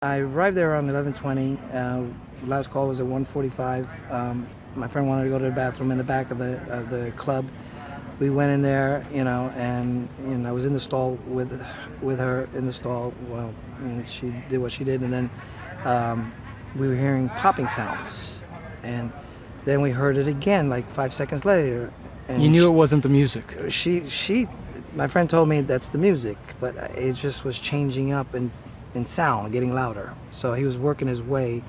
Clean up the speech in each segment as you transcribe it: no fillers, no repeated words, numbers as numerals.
I arrived there around 11:20. Last call was at 1:45. My friend wanted to go to the bathroom in the back of the club. We went in there, and I was in the stall with her in the stall. Well, she did what she did, and then we were hearing popping sounds, and then we heard it again, like 5 seconds later. And You knew it wasn't the music. my friend told me that's the music, but it just was changing up in sound, getting louder. So he was working his way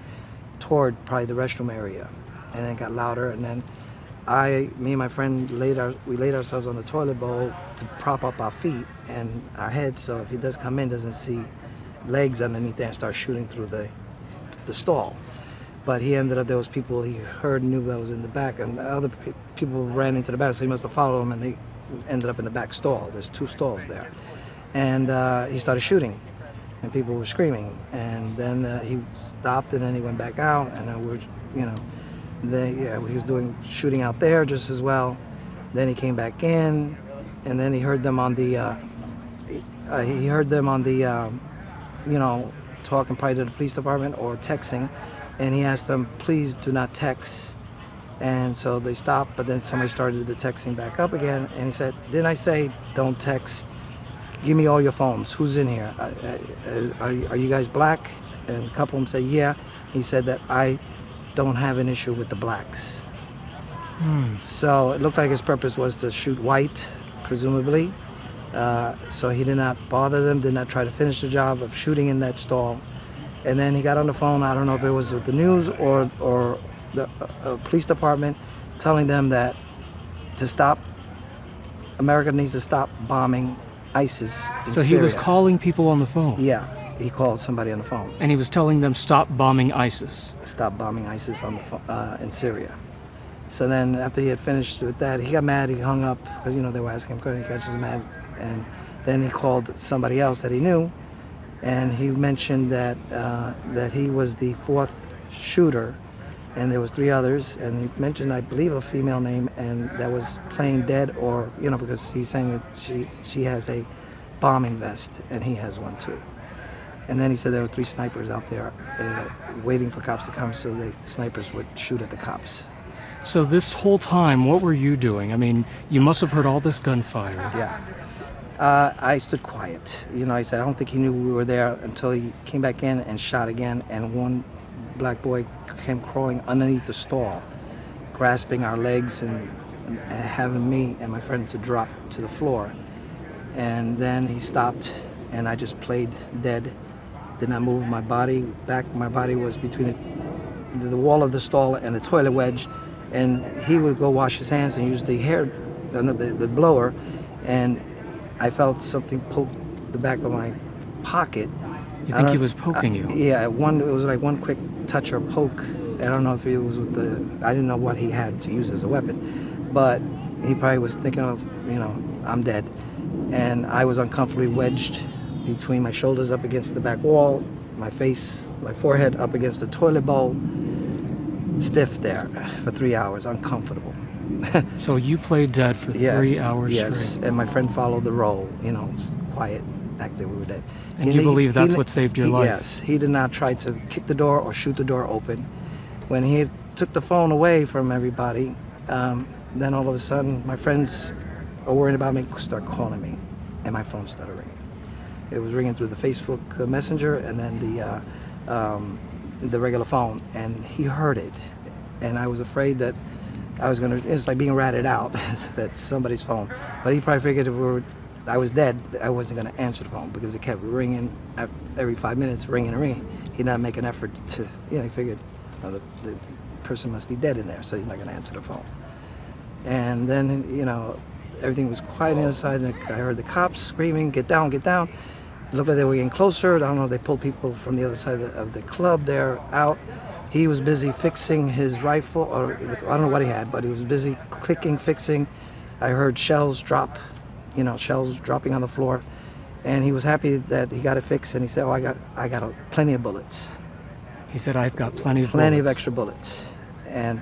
toward probably the restroom area, and then it got louder. And then me and my friend we laid ourselves on the toilet bowl to prop up our feet and our heads, so if he does come in, doesn't see legs underneath there and start shooting through the stall. But there was people he heard, knew that was in the back, and other people ran into the back, so he must have followed them, and they ended up in the back stall. There's 2 stalls there. And he started shooting, and people were screaming. And then he stopped, and then he went back out, and he was shooting out there just as well. Then he came back in, and then he heard them on the, talking probably to the police department or texting. And he asked them, please do not text. And so they stopped, but then somebody started the texting back up again. And he said, didn't I say don't text? Give me all your phones. Who's in here? Are you guys black? And a couple of them said, yeah. He said that I don't have an issue with the blacks. So it looked like his purpose was to shoot white, presumably. So he did not bother them, did not try to finish the job of shooting in that stall. And then he got on the phone, I don't know if it was with the news or the police department, telling them that America needs to stop bombing ISIS in So he Syria. was calling people on the phone. Yeah, he called somebody on the phone. And he was telling them stop bombing ISIS. Stop bombing ISIS on in Syria. So then after he had finished with that, he got mad, he hung up, because they were asking him, he got just mad. And then he called somebody else that he knew, and he mentioned that he was the 4th shooter, and there was 3 others, and he mentioned, I believe, a female name, and that was playing dead, or because he's saying that she has a bombing vest, and he has one too. And then he said there were 3 snipers out there waiting for cops to come, so the snipers would shoot at the cops. So this whole time, what were you doing? I mean, you must have heard all this gunfire. Yeah. I stood quiet. I said, I don't think he knew we were there until he came back in and shot again, and one black boy came crawling underneath the stall, grasping our legs and having me and my friend to drop to the floor. And then he stopped, and I just played dead, did not move my body back. My body was between the wall of the stall and the toilet wedge, and he would go wash his hands and use the blower, and I felt something poke the back of my pocket. You think he was poking you? Yeah, it was like one quick touch or poke. I don't know if it was I didn't know what he had to use as a weapon, but he probably was thinking of, I'm dead. And I was uncomfortably wedged between my shoulders up against the back wall, my forehead up against the toilet bowl, stiff there for 3 hours, uncomfortable. So you played dead for 3 hours yes, straight? and my friend followed the role, quiet, acted we were dead. And you believe that's what saved your life? Yes, he did not try to kick the door or shoot the door open. When he took the phone away from everybody, then all of a sudden my friends are worried about me, start calling me, and my phone started ringing. It was ringing through the Facebook Messenger and then the regular phone, and he heard it, and I was afraid that it's like being ratted out. That's somebody's phone. But he probably figured if I was dead, I wasn't going to answer the phone because it kept ringing every 5 minutes, ringing and ringing. He did not make an effort to, he figured the person must be dead in there, so he's not going to answer the phone. And then, everything was quiet inside, and I heard the cops screaming, get down, get down. It looked like they were getting closer. I don't know if they pulled people from the other side of the club there out. He was busy fixing his rifle, or I don't know what he had, but he was busy fixing. I heard shells drop, shells dropping on the floor, and he was happy that he got it fixed. And he said, "Oh, I got plenty of bullets." He said, "I've got plenty of of extra bullets," and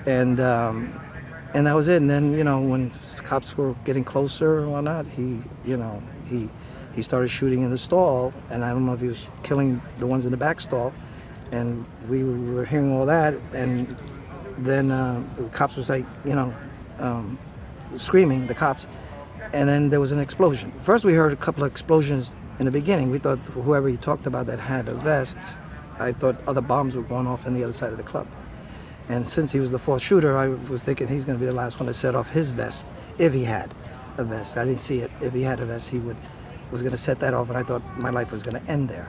that was it. And then when cops were getting closer and whatnot, he he started shooting in the stall, and I don't know if he was killing the ones in the back stall, and we were hearing all that, and then the cops was like, screaming, the cops, and then there was an explosion. First we heard a couple of explosions in the beginning. We thought whoever he talked about that had a vest, I thought other bombs were going off on the other side of the club. And since he was the fourth shooter, I was thinking he's going to be the last one to set off his vest, if he had a vest. I didn't see it. If he had a vest, he was going to set that off, and I thought my life was going to end there.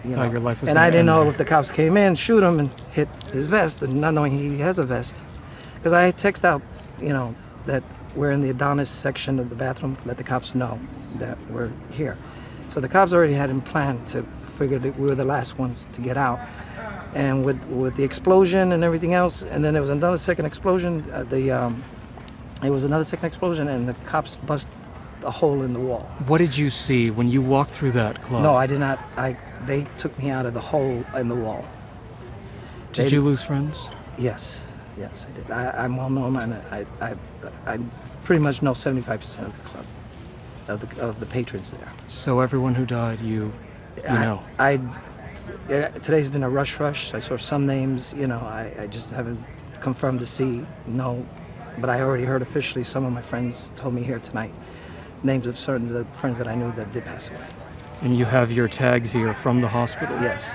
Thought your life was and gonna I didn't end know there. if the cops came in, shoot him, and hit his vest, and not knowing he has a vest. Because I text out, that we're in the Adonis section of the bathroom, let the cops know that we're here. So the cops already had him planned to figure that we were the last ones to get out. And with the explosion and everything else, and then there was another second explosion, it was another second explosion, and the cops bust a hole in the wall. What did you see when you walked through that club? No, I did not. They took me out of the hole in the wall. Did you lose friends? Yes, I did. I'm well known, and I pretty much know 75% of the club, of the patrons there. So everyone who died, you know. Today's been a rush. I saw some names, I just haven't confirmed to see, no, but I already heard officially, some of my friends told me here tonight, names of certain friends that I knew that did pass away. And you have your tags here from the hospital? Yes.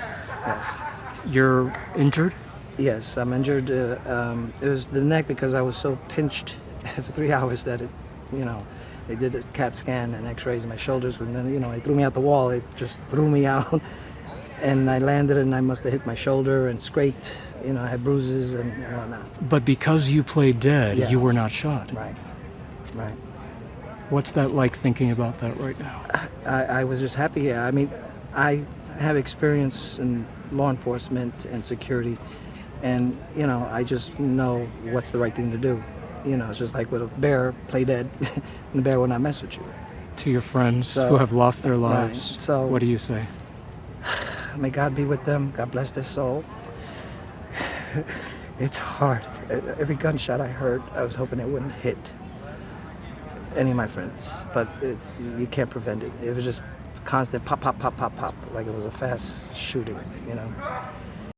You're injured? Yes, I'm injured. It was the neck because I was so pinched for 3 hours that they did a CAT scan and x-rays in my shoulders, and then, they threw me out the wall. It just threw me out. And I landed, and I must have hit my shoulder and scraped. I had bruises and whatnot. But because you played dead, Yeah. you were not shot. Right. What's that like, thinking about that right now? I was just happy. I mean, I have experience in law enforcement and security, and I just know what's the right thing to do. It's just like with a bear, play dead, and the bear will not mess with you. To your friends who have lost their lives, So- what do you say? May God be with them. God bless their soul. It's hard. Every gunshot I heard, I was hoping it wouldn't hit any of my friends, but you can't prevent it. It was just constant pop, pop, pop, pop, pop, like it was a fast shooting,